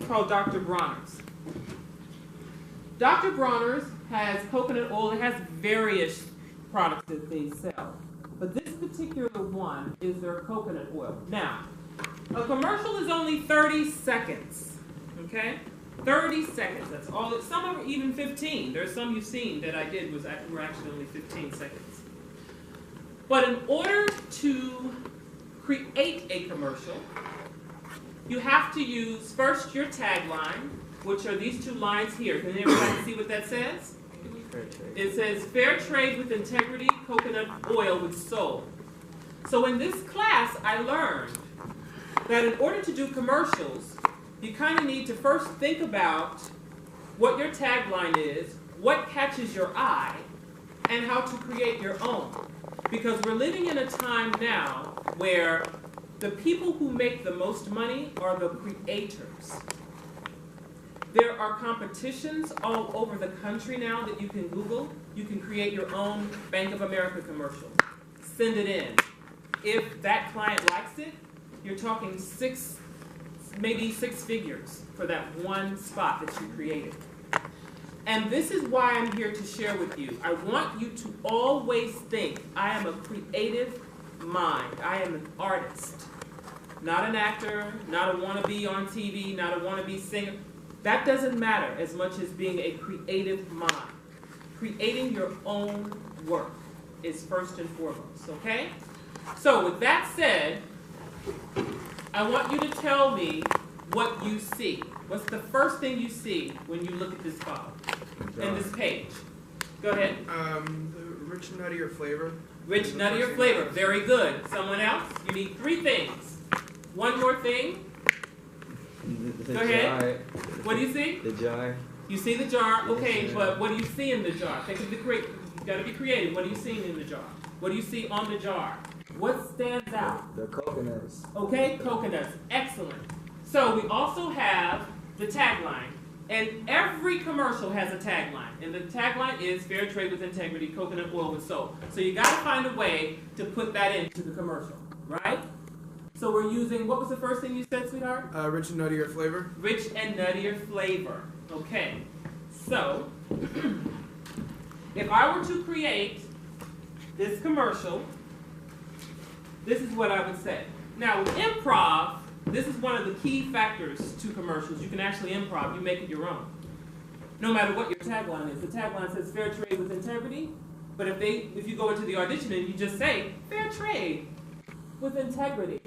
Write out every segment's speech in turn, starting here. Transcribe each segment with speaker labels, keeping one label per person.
Speaker 1: called Dr. Bronner's. Dr. Bronner's has coconut oil. It has various products that they sell. But this particular one is their coconut oil. Now, a commercial is only 30 seconds. Okay? 30 seconds. That's all. Some are even 15. There's some you've seen that I did were actually only 15 seconds. But in order to create a commercial, you have to use first your tagline, which are these two lines here. Can everybody see what that says? It says, fair trade with integrity, coconut oil with soul. So in this class, I learned that in order to do commercials, you kind of need to first think about what your tagline is, what catches your eye, and how to create your own. Because we're living in a time now where the people who make the most money are the creators. There are competitions all over the country now that you can Google. You can create your own Bank of America commercial. Send it in. If that client likes it, you're talking maybe six figures for that one spot that you created. And this is why I'm here to share with you. I want you to always think, I am a creative mind. I am an artist. Not an actor, not a wannabe on TV, not a wannabe singer. That doesn't matter as much as being a creative mind. Creating your own work is first and foremost, okay? So with that said, I want you to tell me what you see. What's the first thing you see when you look at this bottle and this page? Go ahead.
Speaker 2: The rich, nuttier flavor.
Speaker 1: Rich, nuttier flavor. Very good. Someone else? You need three things. One more thing.
Speaker 3: The
Speaker 1: Go ahead.
Speaker 3: jar.
Speaker 1: What do you see?
Speaker 3: The jar.
Speaker 1: You see the jar. Okay, but what do you see in the jar? Think of the creative. You've got to be creative. What are you seeing in the jar? What do you see on the jar? What stands out?
Speaker 3: The coconuts.
Speaker 1: Okay, coconuts. Excellent. So we also have the tagline. And every commercial has a tagline. And the tagline is fair trade with integrity, coconut oil with soul. So you got to find a way to put that into the commercial, right? So we're using, what was the first thing you said, sweetheart?
Speaker 2: Rich and nuttier flavor.
Speaker 1: Rich and nuttier flavor. Okay. So, if I were to create this commercial, this is what I would say. Now, with improv, this is one of the key factors to commercials. You can actually improv. You make it your own. No matter what your tagline is. The tagline says fair trade with integrity. But if you go into the audition and you just say fair trade with integrity,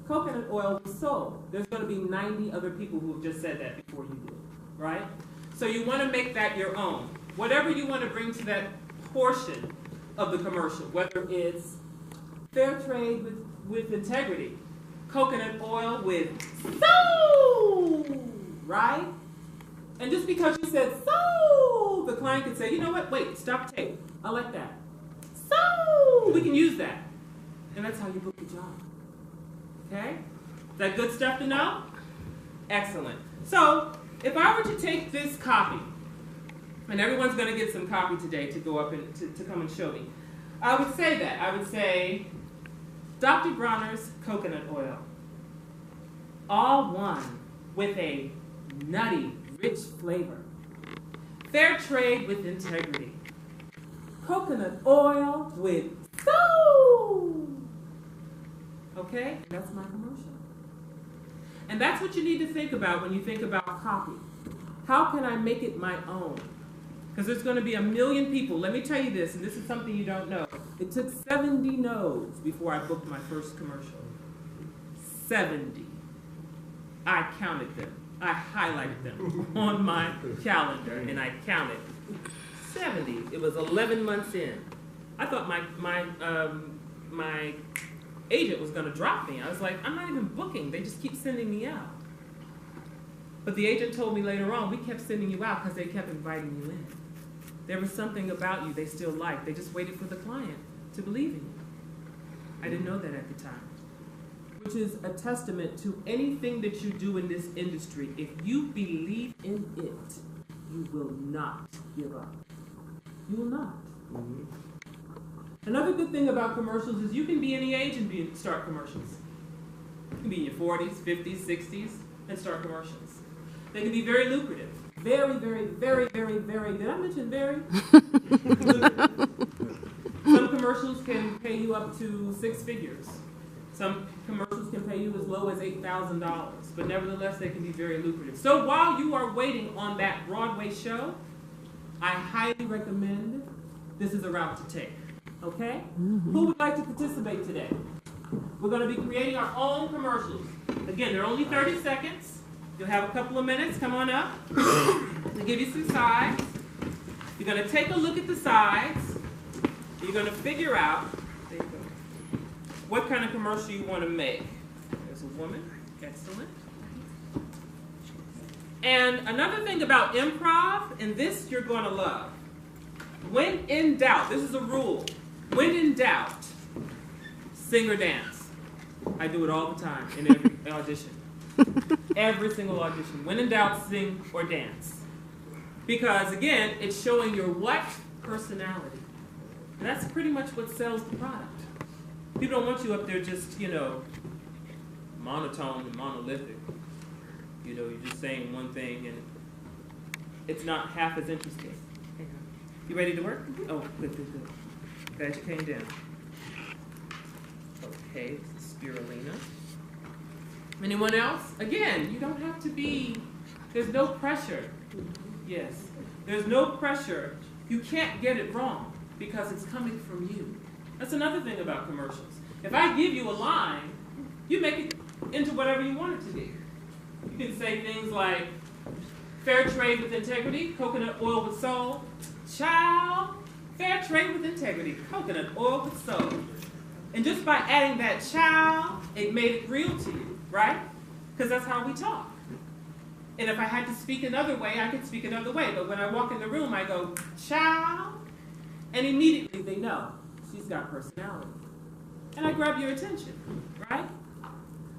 Speaker 1: coconut oil with soul, there's going to be 90 other people who have just said that before you do it, right? So you want to make that your own. Whatever you want to bring to that portion of the commercial, whether it's fair trade with integrity, coconut oil with soul, right? And just because you said soul, the client could say, you know what, wait, stop tape. I like that. Soul, we can use that. And that's how you book the job. Okay? Is that good stuff to know? Excellent. So, if I were to take this copy, and everyone's going to get some copy today to go up and to come and show me, I would say that. I would say, Dr. Bronner's coconut oil, all one with a nutty, rich flavor. Fair trade with integrity. Coconut oil with soul. Okay? That's my commercial. And that's what you need to think about when you think about copy. How can I make it my own? Because there's going to be a million people. Let me tell you this, and this is something you don't know. It took 70 no's before I booked my first commercial. 70. I counted them. I highlighted them on my calendar, and I counted 70. It was 11 months in. I thought my agent was going to drop me. I was like, I'm not even booking. They just keep sending me out. But the agent told me later on, we kept sending you out because they kept inviting you in. There was something about you they still liked. They just waited for the client to believe in you. I didn't know that at the time. Which is a testament to anything that you do in this industry. If you believe in it, you will not give up. You will not. Mm-hmm. Another good thing about commercials is you can be any age and start commercials. You can be in your 40s, 50s, 60s, and start commercials. They can be very lucrative. Very, very, very, very, very, did I mention very? Some commercials can pay you up to 6 figures. Some commercials can pay you as low as $8,000, but nevertheless, they can be very lucrative. So while you are waiting on that Broadway show, I highly recommend this is a route to take, okay? Who would like to participate today? We're going to be creating our own commercials. Again, they're only 30 seconds. You'll have a couple of minutes. Come on up. I'll give you some sides. You're going to take a look at the sides. You're going to figure out, there you go, what kind of commercial you want to make. There's a woman. Excellent. And another thing about improv, and this you're going to love. When in doubt, this is a rule. When in doubt, sing or dance. I do it all the time in every audition. Every single audition. When in doubt, sing or dance. Because again, it's showing your what? Personality. And that's pretty much what sells the product. People don't want you up there just, monotone and monolithic. You're just saying one thing and it's not half as interesting. You ready to work? Oh, good. Glad you came down. Okay, this is spirulina. Anyone else? Again, you don't have to be, there's no pressure. Yes, there's no pressure. You can't get it wrong because it's coming from you. That's another thing about commercials. If I give you a line, you make it into whatever you want it to be. You can say things like, fair trade with integrity, coconut oil with soul. Child, fair trade with integrity, coconut oil with soul. And just by adding that child, it made it real to you, right? Because that's how we talk. And if I had to speak another way, I could speak another way. But when I walk in the room, I go, child, and immediately they know she's got personality. And I grab your attention, right?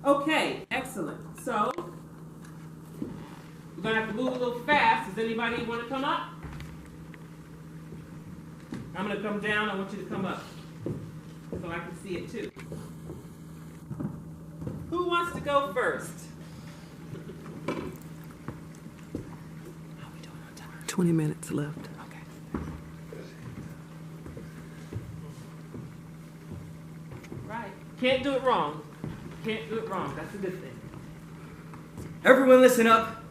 Speaker 1: Okay, excellent. So, we're going to have to move a little fast. Does anybody want to come up? I'm going to come down. I want you to come up so I can see it too. Who wants to go first? How are we doing on time?
Speaker 4: 20 minutes left.
Speaker 1: Okay. Right. Can't do it wrong. Can't do it wrong. That's a good thing.
Speaker 3: Everyone listen up.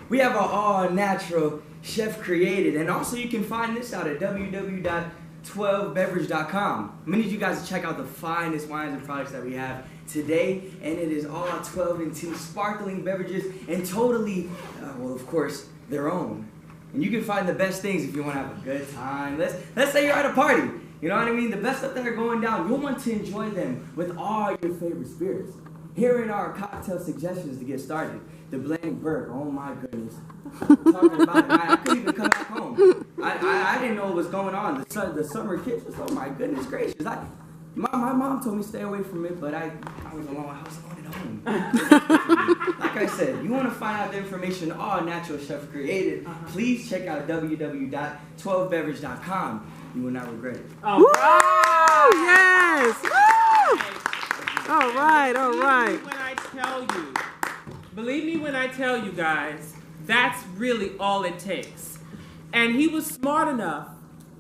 Speaker 3: We have our all-natural chef created, and also you can find this out at www.12beverage.com. I'm going to need you guys to check out the finest wines and products that we have today, and it is all 12 and 2 sparkling beverages, and totally, well, of course, their own. And you can find the best things if you want to have a good time. Let's say you're at a party. You know what I mean? The best stuff that are going down, you'll want to enjoy them with all your favorite spirits. Here are our cocktail suggestions to get started. The Blank Burke, oh my goodness. Talking about it, I couldn't even come back home. I didn't know what was going on. The summer kids was, oh my goodness gracious. My mom told me to stay away from it, but I was alone. I was alone at home. Like I said, you want to find out the information all natural chef created, please check out www.12beverage.com. You will not regret it.
Speaker 4: Woo! Yes! Woo! All right.
Speaker 1: Believe me when I tell you guys, that's really all it takes. And he was smart enough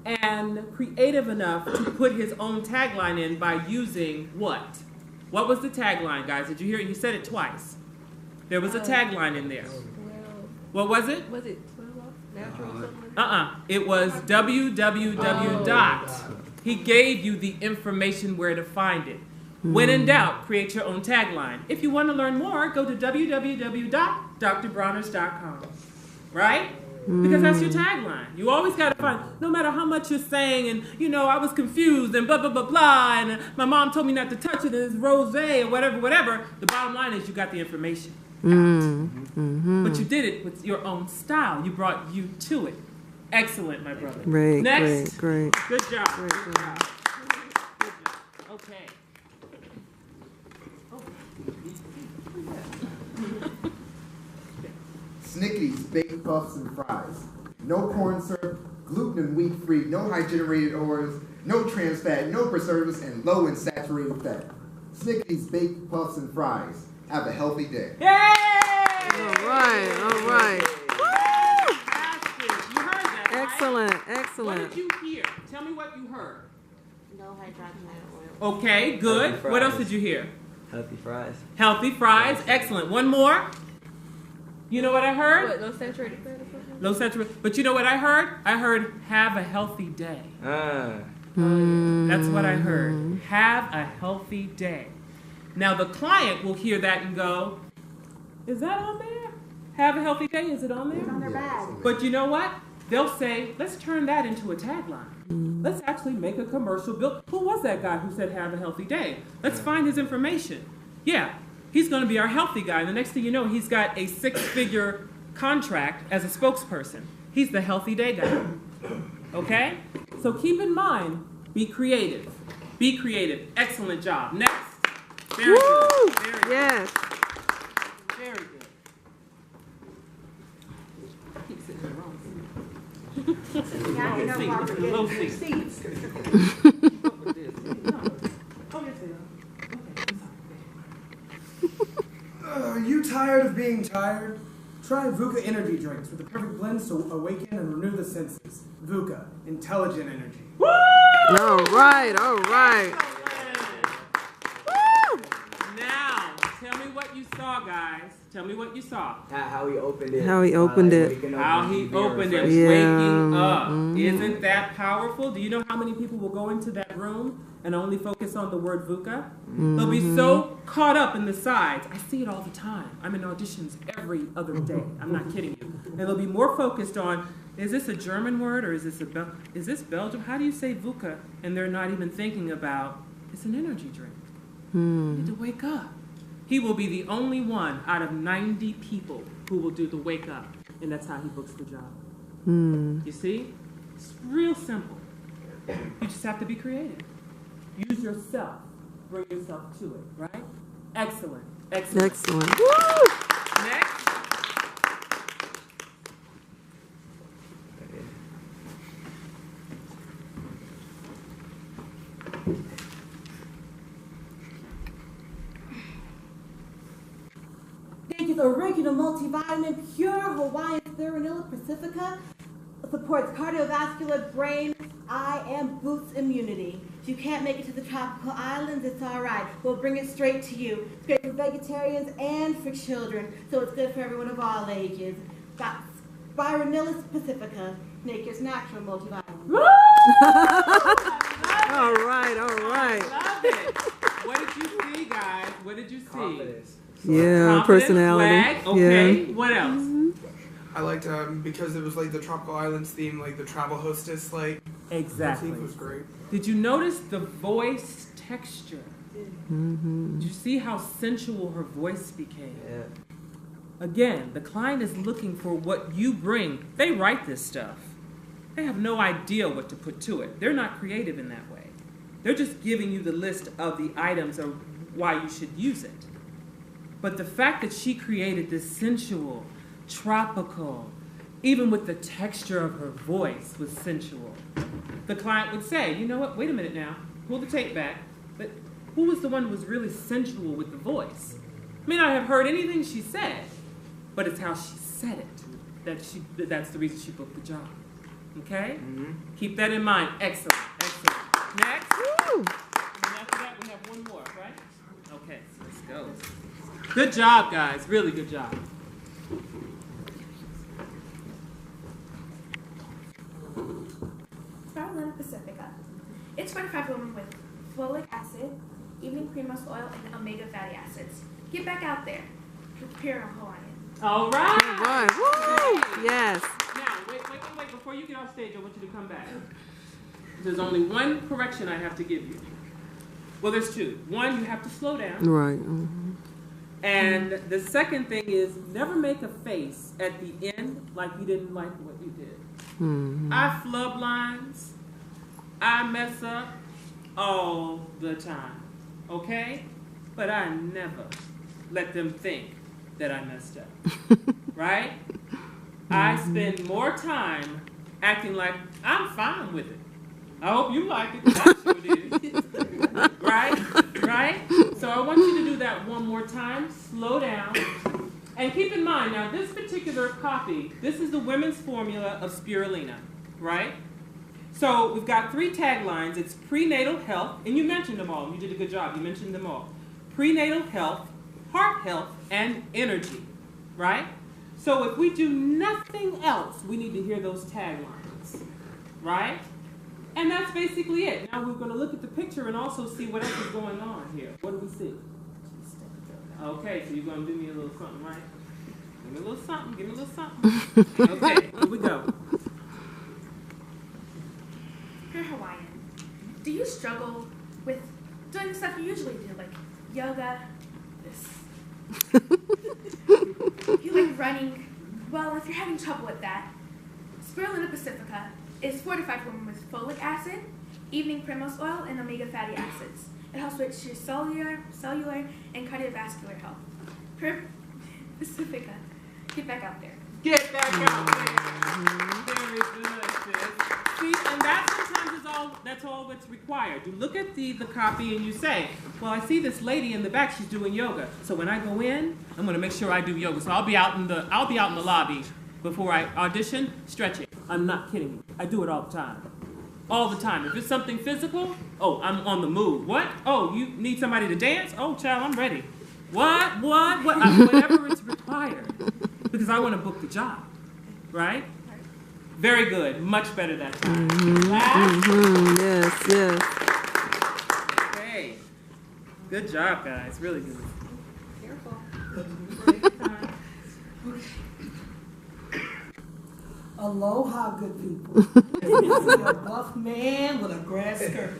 Speaker 1: and creative enough to put his own tagline in by using what? What was the tagline, guys? Did you hear it? He said it twice. There was a tagline in there. What was it?
Speaker 5: Was it 12 natural something?
Speaker 1: It was www. He gave you the information where to find it. When in doubt, create your own tagline. If you want to learn more, go to www.drbrowners.com. Right? Because that's your tagline. You always got to find, no matter how much you're saying, and, I was confused, and blah, blah, blah, blah, and my mom told me not to touch it, and it's rosé, or whatever, the bottom line is you got the information out. But you did it with your own style. You brought you to it. Excellent, my brother.
Speaker 4: Great,
Speaker 1: Next.
Speaker 4: great.
Speaker 1: Good job.
Speaker 4: Great
Speaker 1: Good
Speaker 4: job.
Speaker 1: job. Okay.
Speaker 6: Snickies, baked puffs, and fries. No corn syrup, gluten and wheat free, no high-generated oils, no trans fat, no preservatives, and low in saturated fat. Snickies, baked puffs, and fries. Have a healthy day.
Speaker 1: Yay!
Speaker 4: All right.
Speaker 1: What
Speaker 4: Excellent.
Speaker 1: did you hear? Tell me what you heard.
Speaker 5: No hydrogenated oil.
Speaker 1: Okay, good.
Speaker 3: Healthy
Speaker 1: What else
Speaker 3: fries.
Speaker 1: did you hear?
Speaker 3: Healthy fries.
Speaker 1: Healthy fries. Excellent. One more. You know what I heard?
Speaker 5: What, no saturated fat or something?
Speaker 1: Low saturated. But you know what I heard? I heard have a healthy day. That's what I heard. Have a healthy day. Now the client will hear that and go, is that on there? Have a healthy day, is it on there?
Speaker 5: On their bag.
Speaker 1: But you know what? They'll say, let's turn that into a tagline. Let's actually make a commercial build. Who was that guy who said have a healthy day? Let's find his information. Yeah, he's going to be our healthy guy. And the next thing you know, he's got a 6-figure contract as a spokesperson. He's the healthy day guy. Okay? So keep in mind, be creative. Be creative. Excellent job. Next. Very
Speaker 4: Woo!
Speaker 1: good. Very good.
Speaker 4: Yes.
Speaker 1: Very good. Keep sitting in the wrong seat.
Speaker 5: Now you know why we're getting
Speaker 1: Low
Speaker 5: new
Speaker 1: seat.
Speaker 5: seats.
Speaker 1: What with this? No. Oh, yes, they are. Okay, I'm sorry.
Speaker 7: Are you tired of being tired? Try VUCA energy drinks with the perfect blends to awaken and renew the senses. VUCA, intelligent energy.
Speaker 1: Woo!
Speaker 4: All right. All right. Woo!
Speaker 1: Now, tell me what you saw, guys. Tell me what you saw.
Speaker 3: How he opened it.
Speaker 4: How he opened it.
Speaker 3: waking up
Speaker 1: How
Speaker 3: and
Speaker 1: he
Speaker 3: being
Speaker 1: opened it,
Speaker 3: refreshed.
Speaker 4: Yeah.
Speaker 1: waking up.
Speaker 4: Mhm.
Speaker 1: Isn't that powerful? Do you know how many people will go into that room and only focus on the word VUCA? They'll be so caught up in the sides. I see it all the time. I'm in auditions every other day. I'm not kidding you. And they'll be more focused on, is this a German word or is this is this Belgium? How do you say VUCA? And they're not even thinking about, it's an energy drink. You need to wake up. He will be the only one out of 90 people who will do the wake up. And that's how he books the job. You see? It's real simple. You just have to be creative. Use yourself. Bring yourself to it, right? Excellent. Excellent.
Speaker 4: Excellent. Woo!
Speaker 1: Next.
Speaker 8: Thank you. The original multivitamin, pure Hawaiian Spironella Pacifica, supports cardiovascular, brain, eye, and boosts immunity. If you can't make it to the tropical islands, it's all right. We'll bring it straight to you. It's great for vegetarians and for children, so it's good for everyone of all ages. Spironella Pacifica, nature's natural multivitamin.
Speaker 1: Woo!
Speaker 4: All right. All right.
Speaker 1: Love it. What did you see, guys? What did you see?
Speaker 3: Confidence.
Speaker 4: Yeah.
Speaker 1: Confidence,
Speaker 4: Personality.
Speaker 1: swag. Okay.
Speaker 4: Yeah.
Speaker 1: What else?
Speaker 2: I liked because it was like the tropical islands theme, like the travel hostess
Speaker 1: Exactly.
Speaker 2: motif was great.
Speaker 1: Did you notice the voice texture? Did you see how sensual her voice became?
Speaker 3: Yeah.
Speaker 1: Again, the client is looking for what you bring. They write this stuff. They have no idea what to put to it. They're not creative in that way. They're just giving you the list of the items of why you should use it. But the fact that she created this sensual, tropical, even with the texture of her voice was sensual. The client would say, you know what, wait a minute now, pull the tape back, but who was the one who was really sensual with the voice? I may not have heard anything she said, but it's how she said it that's the reason she booked the job. Okay? Keep that in mind. Excellent. Excellent. Next.
Speaker 4: Woo!
Speaker 1: And after that, we have one more, right? Okay, so let's go. Good job, guys. Really good job.
Speaker 9: Spirulina Pacifica. It's fortified women with folic acid, evening cream musk oil, and omega fatty acids. Get back out there. Prepare on Hawaiian.
Speaker 1: All right.
Speaker 4: All right. Woo! Yes.
Speaker 1: Now, wait. Before you get off stage, I want you to come back. There's only one correction I have to give you. Well, there's two. One, you have to slow down.
Speaker 4: Right.
Speaker 1: And the second thing is never make a face at the end like you didn't like what you did. I flub lines. I mess up all the time. Okay? But I never let them think that I messed up. Right? I spend more time acting like I'm fine with it. I hope you like it, 'cause I sure did. Right? So I want you to do that one more time. Slow down. And keep in mind, now this particular copy, this is the women's formula of spirulina, right? So we've got 3 taglines. It's prenatal health, and you mentioned them all. You did a good job. You mentioned them all. Prenatal health, heart health, and energy, right? So if we do nothing else, we need to hear those taglines, right? And that's basically it. Now we're going to look at the picture and also see what else is going on here. What do we see? Okay, so you're going to do me a little something, right? Give me a little something. Give me a little something. Okay, here we go.
Speaker 9: You're Hawaiian. Do you struggle with doing the stuff you usually do, like yoga, this? You like running? Well, if you're having trouble with that, Spirulina pacifica is fortified for women with folic acid, evening primrose oil, and omega fatty acids. It helps with your cellular, and cardiovascular health. Pacifica, get back out there.
Speaker 1: Get back out there. Very good, sis. See, and that's all that's required. You look at the copy and you say, well, I see this lady in the back, she's doing yoga. So when I go in, I'm gonna make sure I do yoga. So I'll be out in the lobby before I audition, stretching. I'm not kidding you. I do it all the time. All the time. If it's something physical, oh, I'm on the move. What? Oh, you need somebody to dance? Oh, child, I'm ready. What? Whatever is required. Because I want to book the job. Right? Very good. Much better that time.
Speaker 4: Yes, yes.
Speaker 1: Okay. Good job, guys. Really good.
Speaker 5: Careful.
Speaker 10: Aloha, good people. This is a buff man with a grass skirt.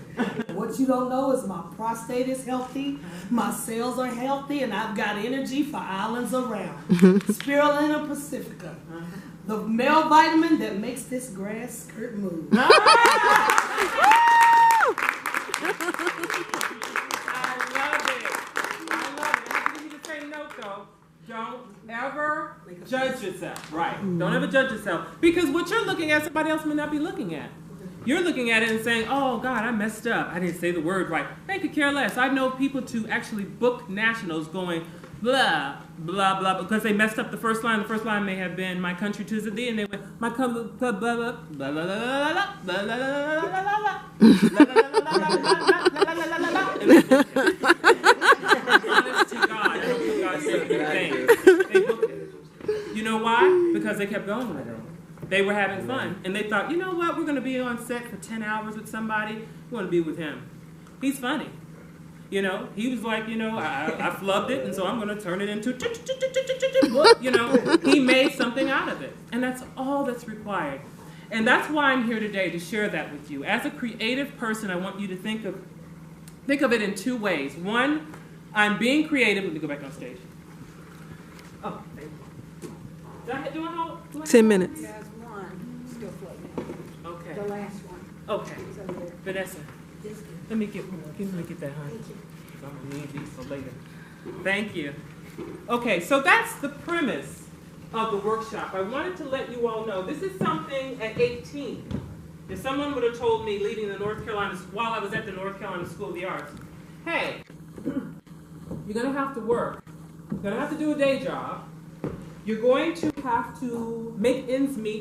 Speaker 10: What you don't know is my prostate is healthy, my cells are healthy, and I've got energy for islands around. Spirulina pacifica, the male vitamin that makes this grass skirt move.
Speaker 1: I love it. I need to say note though. Don't ever judge yourself. Right. Don't ever judge yourself. Because what you're looking at, somebody else may not be looking at. You're looking at it and saying, oh, God, I messed up. I didn't say the word right. They could care less. I know people to actually book nationals going, blah, blah, blah, because they messed up the first line. The first line may have been, my country 'tis of thee, and they went, my country, blah, blah, blah, blah, blah, blah, blah, blah, blah, blah, honest to God, I don't think God said anything. They booked it. You know why? Because they kept going with it. They were having fun. And they thought, you know what? We're going to be on set for 10 hours with somebody. We want to be with him. He's funny. You know, he was like, you know, I flubbed it, and so I'm going to turn it into, you know, he made something out of it. And that's all that's required. And that's why I'm here today, to share that with you. As a creative person, I want you to think of it in 2 ways. One, I'm being creative. Let me go back on stage. Oh, thank you. Do I hold?
Speaker 4: 10 minutes.
Speaker 5: There's one still floating.
Speaker 1: Okay.
Speaker 5: The last one.
Speaker 1: Okay.
Speaker 5: It's over there.
Speaker 1: Vanessa,
Speaker 5: This good.
Speaker 1: let me get that, honey. I'm gonna need these for later. Thank you. Okay, so that's the premise of the workshop. I wanted to let you all know this is something at 18. If someone would have told me leaving the North Carolina, while I was at the North Carolina School of the Arts, hey, you're gonna have to work. You're gonna have to do a day job. You're going to have to make ends meet